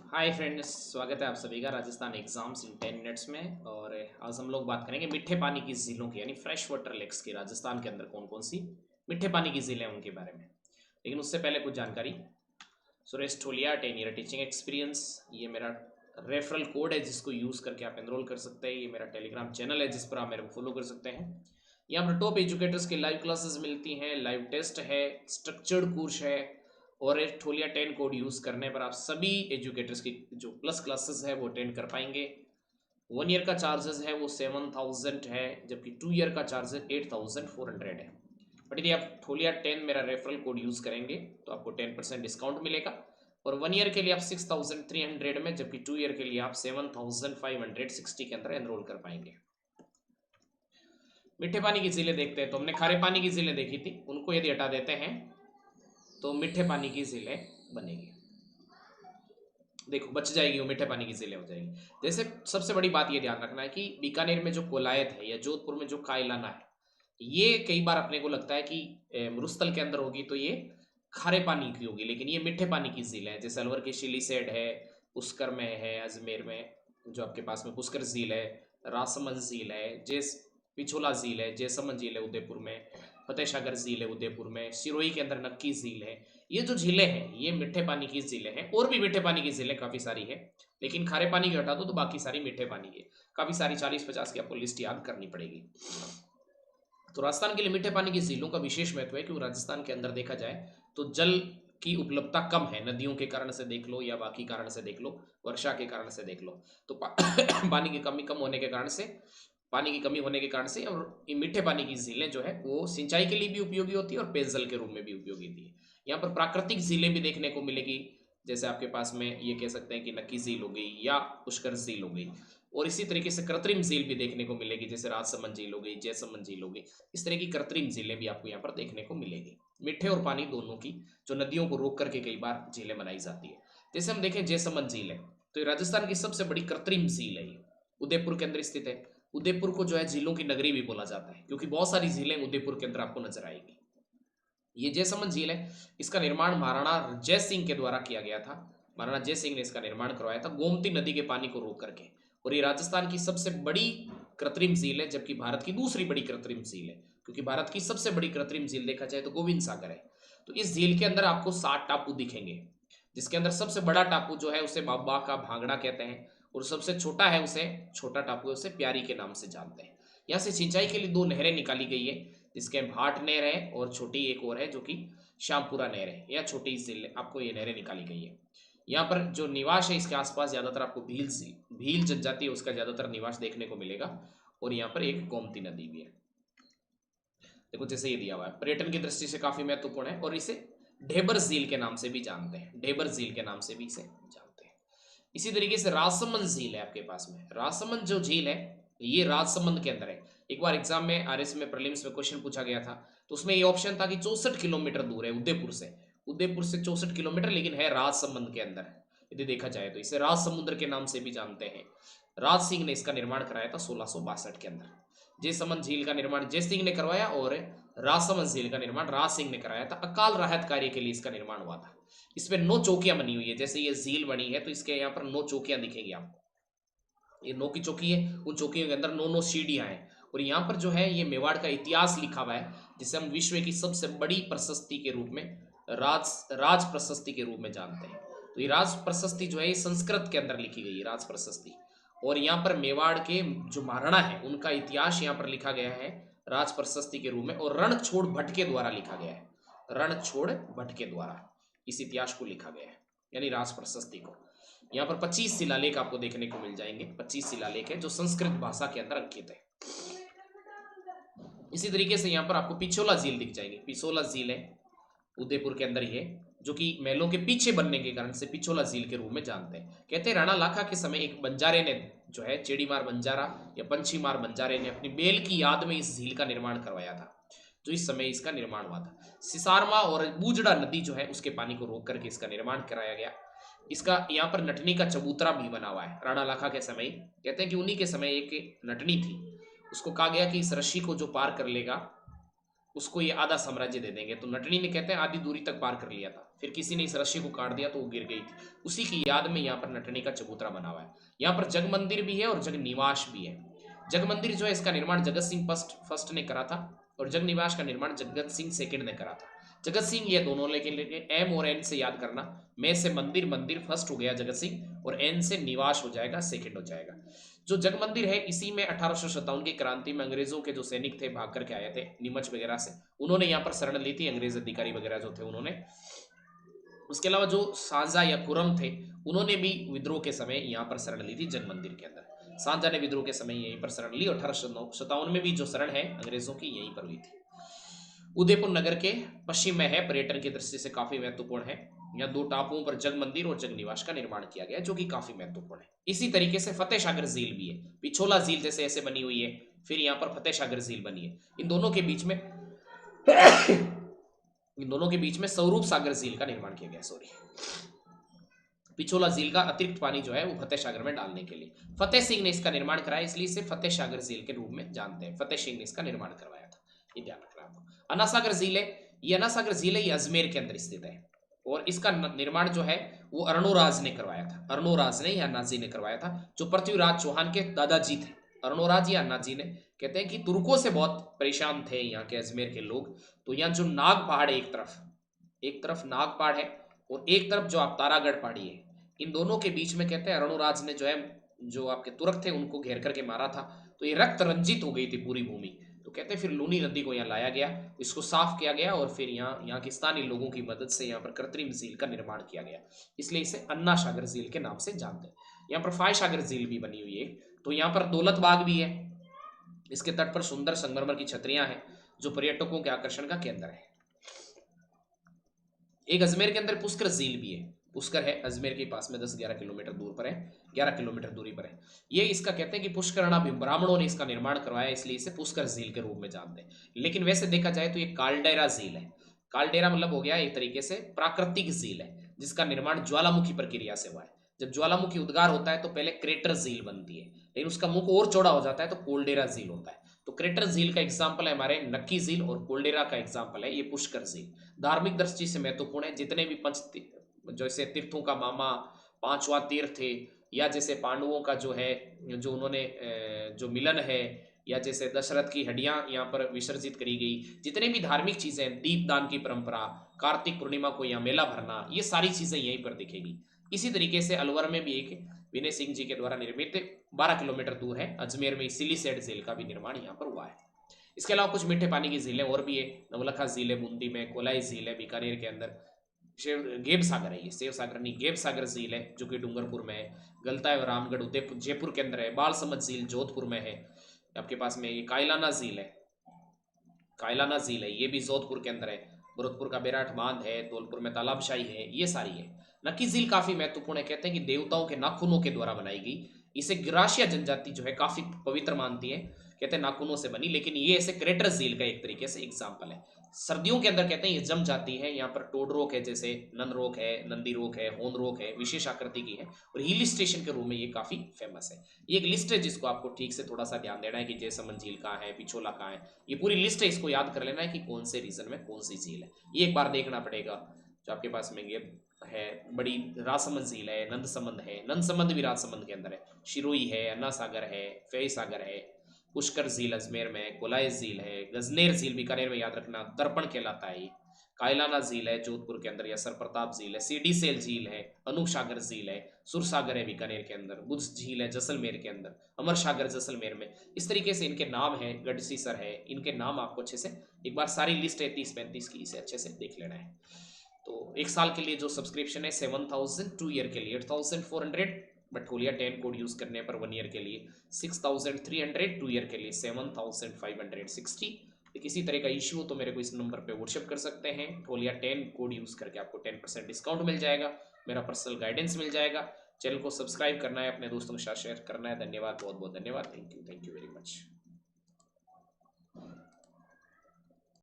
Hi friends, स्वागत है आप सभी का राजस्थान एग्जाम्स इन 10 मिनट्स में। और आज हम लोग बात करेंगे मीठे पानी की झीलों की, यानी फ्रेश वाटर लेक्स की। राजस्थान के अंदर कौन कौन सी मीठे पानी की झीलें हैं उनके बारे में। लेकिन उससे पहले कुछ जानकारी। सुरेश ठोलिया, 10 ईयर टीचिंग एक्सपीरियंस, ये मेरा रेफरल कोड है जिसको यूज़ करके आप एनरोल कर सकते हैं। ये मेरा टेलीग्राम चैनल है जिस पर आप मेरे को फॉलो कर सकते हैं। यहाँ पर टॉप एजुकेटर्स की लाइव क्लासेस मिलती हैं, लाइव टेस्ट है, स्ट्रक्चर्ड कोर्स है। और एक ठोलिया 10 कोड यूज़ करने पर आप सभी एजुकेटर्स की जो प्लस क्लासेस है वो अटेंड कर पाएंगे। 1 ईयर का चार्जेस है वो 7000 है, जबकि 2 ईयर का चार्जेस 8400 है। बट यदि आप ठोलिया 10 मेरा रेफरल कोड यूज़ करेंगे तो आपको 10% डिस्काउंट मिलेगा। और 1 ईयर के लिए आप 6300 में, जबकि 2 ईयर के लिए आप 7560 के अंदर एनरोल कर पाएंगे। मीठे पानी की झीलें देखते हैं तो हमने खारे पानी की झीलें देखी थी, उनको यदि हटा देते हैं तो मीठे पानी की झीलें बनेगी। देखो बच जाएगी, वो मीठे पानी की झीलें हो जाएगी। जैसे सबसे बड़ी बात ये ध्यान रखना है कि बीकानेर में जो कोलायत है या जोधपुर में जो कायलाना है, ये कई बार अपने को लगता है कि मरुस्थल के अंदर होगी तो ये खारे पानी की होगी, लेकिन ये मीठे पानी की झील है। जैसे अलवर की शिलीसेड है, पुष्कर में है, अजमेर में जो आपके पास में पुष्कर झील है, रासमंद झील है, जेस पिछोला झील है, जैसमंद झील है उदयपुर में, फतेह सागर झील है उदयपुर में, सिरोही के अंदर नक्की झील है। ये जो झीलें हैं ये मीठे पानी की झीलें हैं। और भी मीठे पानी की झीलें काफ़ी सारी है, लेकिन खारे पानी की हटा दो तो बाकी सारी मीठे पानी की। काफ़ी सारी 40-50 की आपको लिस्ट याद करनी पड़ेगी। तो राजस्थान के लिए मीठे पानी की झीलों का विशेष महत्व है, क्योंकि राजस्थान के अंदर देखा जाए तो जल की उपलब्धता कम है। नदियों के कारण से देख लो या बाकी कारण से देख लो, वर्षा के कारण से देख लो, तो पानी की कमी कम होने के कारण से, पानी की कमी होने के कारण से, और ये मीठे पानी की झीलें जो है वो सिंचाई के लिए भी उपयोगी होती है और पेयजल के रूप में भी उपयोगी होती है। यहाँ पर प्राकृतिक झीलें भी देखने को मिलेगी, जैसे आपके पास में ये कह सकते हैं कि नक्की झील हो गई या पुष्कर झील हो गई। और इसी तरीके से कृत्रिम झील भी देखने को मिलेगी, जैसे राजसमंद झील हो गई, जैसमंद झील हो गई। इस तरह की कृत्रिम झीलें भी आपको यहाँ पर देखने को मिलेगी। मीठे और पानी दोनों की, जो नदियों को रोक करके कई बार झीलें बनाई जाती है। जैसे हम देखें जैसमंद झील है, तो ये राजस्थान की सबसे बड़ी कृत्रिम झील है। ये उदयपुर के अंदर स्थित है। उदयपुर को जो है झीलों की नगरी भी बोला जाता है, क्योंकि बहुत सारी झीलें उदयपुर के अंदर आपको नजर आएगी। ये जयसमंद झील है, इसका निर्माण महाराणा जय सिंह के द्वारा किया गया था। महाराणा जय सिंह ने इसका निर्माण करवाया था गोमती नदी के पानी को रोक करके। और ये राजस्थान की सबसे बड़ी कृत्रिम झील है, जबकि भारत की दूसरी बड़ी कृत्रिम झील है। क्योंकि भारत की सबसे बड़ी कृत्रिम झील देखा जाए तो गोविंद सागर है। तो इस झील के अंदर आपको 7 टापू दिखेंगे, जिसके अंदर सबसे बड़ा टापू जो है उसे बाबा का भांगड़ा कहते हैं, और सबसे छोटा है उसे छोटा टापू है, उसे प्यारी के नाम से जानते हैं। यहाँ से सिंचाई के लिए 2 नहरें निकाली गई है, जिसके भाट नहर है और छोटी एक और है जो कि श्यामपुरा नहर है। या छोटी झील आपको ये नहरें निकाली गई है। यहाँ पर जो निवास है इसके आसपास ज्यादातर आपको भील जनजाति है उसका ज्यादातर निवास देखने को मिलेगा। और यहाँ पर एक गोमती नदी भी है। देखो जैसे ये दिया हुआ है, पर्यटन की दृष्टि से काफी महत्वपूर्ण है, और इसे ढेबर झील के नाम से भी जानते हैं। ढेबर झील के नाम से भी इसे जानते हैं। इसी तरीके से राजसमंद झील है आपके पास में। राजसमंद जो झील है ये राजसमंद के अंदर है। एक बार एग्जाम में आरएस में प्रीलिम्स में क्वेश्चन पूछा गया था, तो उसमें ये ऑप्शन था कि 64 किलोमीटर दूर है उदयपुर से 64 किलोमीटर, लेकिन है राजसमंद के अंदर। यदि देखा जाए तो इसे राज समुद्र के नाम से भी जानते हैं। राज सिंह ने इसका निर्माण कराया था 1662 के अंदर। जयसमंद झील का निर्माण जय सिंह ने करवाया, और राजसमंद झील का निर्माण राज सिंह ने कराया था। अकाल राहत कार्य के लिए इसका निर्माण हुआ था। इसमें 9 चौकियां बनी हुई है। जैसे ये झील बनी है तो इसके यहाँ पर 9 चौकियां दिखेंगी आपको। ये 9 की चौकी है, उन चौकियों के अंदर 9 सीढ़ियां हैं। और यहाँ पर जो है ये मेवाड़ का इतिहास लिखा हुआ है, जिसे हम विश्व की सबसे बड़ी प्रशस्ति के रूप में राज प्रशस्ति के रूप में जानते हैं। तो ये राज प्रशस्ति जो है ये संस्कृत के अंदर लिखी गई है, राज प्रशस्ति। और यहाँ पर मेवाड़ के जो महाराणा है उनका इतिहास यहाँ पर लिखा गया है राज प्रशस्ति के रूप में, और रणछोड़ भट्ट के द्वारा लिखा गया है। रणछोड़ भट्ट के द्वारा इस इतिहास को लिखा गया है, यानी राज प्रशस्ति को। यहाँ पर 25 शिलालेख आपको देखने को मिल जाएंगे। 25 शिलालेख है जो संस्कृत भाषा के अंदर अंकित है। इसी तरीके से यहाँ पर आपको पिछोला झील दिख जाएगी। पिछोला झील है उदयपुर के अंदर ही है, जो कि महलों के पीछे बनने के कारण से पिछोला झील के रूप में जानते हैं। कहते हैं राणा लाखा के समय एक बंजारे ने जो है चेड़ीमार बंजारा या पंछीमार बंजारे ने अपनी बेल की याद में इस झील का निर्माण करवाया था, जो इस समय इसका निर्माण हुआ था। सिसारमा और बूजड़ा नदी जो है उसके पानी को रोक करके इसका निर्माण कराया गया। इसका यहाँ पर नटनी का चबूतरा भी बना हुआ है। राणा लाखा के समय कहते हैं कि उन्हीं के समय एक नटनी थी, उसको कहा गया कि इस रस्सी को जो पार कर लेगा उसको ये आधा साम्राज्य दे देंगे। तो नटनी ने कहते हैं आधी दूरी तक पार कर लिया था, फिर किसी ने इस रस्सी को काट दिया तो वो गिर गई थी। उसी की याद में यहाँ पर नटनी का चबूतरा बना हुआ है। यहाँ पर जग मंदिर भी है और जग निवास भी है। जग मंदिर जो है इसका निर्माण जगत सिंह फर्स्ट ने करा था, और जग निवास का निर्माण जगत सिंह सेकंड ने करा था। जगत सिंह ये दोनों, लेकिन एम और एन से याद करना, मैं से मंदिर, मंदिर फर्स्ट हो गया जगत सिंह, और एन से निवास हो जाएगा, सेकंड हो जाएगा। जो जग मंदिर है इसी में 1857 की क्रांति में अंग्रेजों के जो सैनिक थे भाग करके आए थे नीमच वगैरह से, उन्होंने यहाँ पर शरण ली थी, अंग्रेज अधिकारी वगैरह जो थे उन्होंने। उसके अलावा जो शाहजहां या खुरम थे उन्होंने भी विद्रोह के समय यहाँ पर शरण ली थी जग मंदिर के अंदर। शाहजहां ने विद्रोह के समय यहीं पर शरण ली। 1857 में भी जो शरण है अंग्रेजों की यहीं पर हुई थी। उदयपुर नगर के पश्चिम में है, पर्यटन की दृष्टि से काफी महत्वपूर्ण है। यहाँ 2 टापुओं पर जग मंदिर और जग निवास का निर्माण किया गया जो कि काफी महत्वपूर्ण है। इसी तरीके से फतेह सागर झील भी है, पिछोला झील जैसे ऐसे बनी हुई है, फिर यहाँ पर फतेह सागर झील बनी है। इन दोनों के बीच में स्वरूप सागर झील का निर्माण किया गया। सॉरी, पिछोला झील का अतिरिक्त पानी जो है वो फतेह सागर में डालने के लिए फतेह सिंह ने इसका निर्माण कराया, इसलिए इसे फतेह सागर झील के रूप में जानते हैं। फतेह सिंह ने इसका निर्माण करवाया था, ये ध्यान रखना आपको। अन्ना सागर झील है, ये अन्ना सागर झील है, ये अजमेर के अंदर स्थित है, और इसका निर्माण जो है वो अर्णोराज ने करवाया था। अर्णोराज ने या अन्ना जी ने करवाया था, जो पृथ्वीराज चौहान के दादाजी थे। अर्णोराज या अन्ना जी ने कहते हैं कि तुर्कों से बहुत परेशान थे यहाँ के अजमेर के लोग, तो यहाँ जो नाग पहाड़ है, एक तरफ नाग पहाड़ है और एक तरफ जो आप तारागढ़ पहाड़ी है, इन दोनों के बीच में कहते हैं अर्णोराज ने जो है जो आपके तुर्क थे उनको घेर करके मारा था, तो ये रक्त रंजित हो गई थी पूरी भूमि। तो कहते हैं फिर लूनी नदी को यहाँ लाया गया, इसको साफ किया गया, और फिर यहाँ के स्थानीय लोगों की मदद से यहाँ पर कृत्रिम झील का निर्माण किया गया, इसलिए इसे अन्ना सागर झील के नाम से जानते हैं। यहाँ पर फाय सागर झील भी बनी हुई है। तो यहाँ पर दौलत बाग भी है, इसके तट पर सुंदर संगमरमर की छतरियां हैं जो पर्यटकों के आकर्षण का केंद्र है। एक अजमेर के अंदर पुष्कर झील भी है, पुष्कर है अजमेर के पास में 10-11 किलोमीटर दूर पर है, 11 किलोमीटर दूरी पर है। ये इसका कहते हैं कि पुष्करणा ब्राह्मणों ने इसका निर्माण करवाया, इसलिए इसे पुष्कर झील के रूप में जानते हैं। लेकिन वैसे देखा जाए तो ये कालडेरा झील है। कालडेरा मतलब हो गया एक तरीके से प्राकृतिक झील है, जिसका निर्माण ज्वालामुखी प्रक्रिया से हुआ है। जब ज्वालामुखी उद्गार होता है तो पहले क्रेटर झील बनती है, लेकिन उसका मुख और चौड़ा हो जाता है तो कोल्डेरा झील होता है। तो क्रेटर झील का एग्जाम्पल है हमारे नक्की झील, और कोल्डेरा का एग्जाम्पल है ये पुष्कर झील। धार्मिक दृष्टि से महत्वपूर्ण है। जितने भी जैसे तीर्थों का मामा, 5वां तीर्थ है, या जैसे पांडवों का जो है जो उन्होंने जो मिलन है, या जैसे दशरथ की हड्डियां यहाँ पर विसर्जित करी गई, जितने भी धार्मिक चीजें, दीपदान की परंपरा, कार्तिक पूर्णिमा को यहाँ मेला भरना, ये सारी चीजें यहीं पर दिखेगी। इसी तरीके से अलवर में भी एक विनय सिंह जी के द्वारा निर्मित 12 किलोमीटर दूर है अजमेर में सिलीसेट झील का भी निर्माण यहाँ पर हुआ है। इसके अलावा कुछ मीठे पानी की झीलें और भी है, नवलखा झील है बूंदी में, कोलाई झील है बीकानेर के अंदर, गेब सागर है, ये सेव सागर नहीं गेब सागर झील है जो कि डूंगरपुर में है, गलता है रामगढ़ उदयपुर जयपुर के अंदर है, बाल समझ झील जोधपुर में है आपके पास में, ये कायलाना झील है, कायलाना झील है, ये भी जोधपुर के अंदर है, भरतपुर का बेराट बांध है, धौलपुर में तालाबशाही है, ये सारी है। नक्की झील काफी महत्वपूर्ण है, कहते हैं कि देवताओं के नाखूनों के द्वारा बनाई गई, इसे गिराशिया जनजाति जो है काफी पवित्र मानती है, कहते हैं नाखूनों से बनी, लेकिन ये ऐसे क्रेटर झील का एक तरीके से एग्जाम्पल है। सर्दियों के अंदर कहते हैं ये जम जाती है, यहाँ पर टोड रोक है, जैसे नन रोक है, नंदी रोक है, होन रोक है, विशेष आकृति की है, और हिल स्टेशन के रूप में ये काफी फेमस है। ये एक लिस्ट है जिसको आपको ठीक से थोड़ा सा ध्यान देना है कि जैसलमेर झील कहाँ है, पिछोला कहाँ है, ये पूरी लिस्ट है, इसको याद कर लेना है कि कौन से रीजन में कौन सी झील है, ये एक बार देखना पड़ेगा। जो आपके पास में ये है बड़ी राजसमंद झील है, नंद समंद है, नंद समंद भी राजसमंद के अंदर है, शिरोई है, अन्ना सागर है, फे सागर है, पुष्कर झील अजमेर में, कोलाई झील है, गजनेर झील बीकानेर में याद रखना, दर्पण कहलाता है ये, कायलाना झील है जोधपुर के अंदर, या सर प्रताप झील है, सीडी सेल झील है, अनूप सागर झील है, सुरसागर है बीकानेर के अंदर, बुद्ध झील है जैसलमेर के अंदर, अमर सागर जैसलमेर में। इस तरीके से इनके नाम है, गढ़सीसर है, इनके नाम आपको अच्छे से एक बार सारी लिस्ट है 30-35 की, इसे अच्छे से देख लेना है। तो एक साल के लिए जो सब्सक्रिप्शन है 7000, 2 ईयर के लिए 8400, बट होलिया 10 कोड यूज करने पर 1 ईयर के लिए 6300, 2 ईयर के लिए 7560। किसी तरह का इश्यू हो तो मेरे को इस नंबर पे व्हाट्सएप कर सकते हैं। होलिया 10 कोड यूज करके आपको 10% डिस्काउंट मिल जाएगा, मेरा पर्सनल गाइडेंस मिल जाएगा। चैनल को सब्सक्राइब करना है, अपने दोस्तों के साथ शेयर करना है। धन्यवाद, बहुत बहुत धन्यवाद, थैंक यू वेरी मच।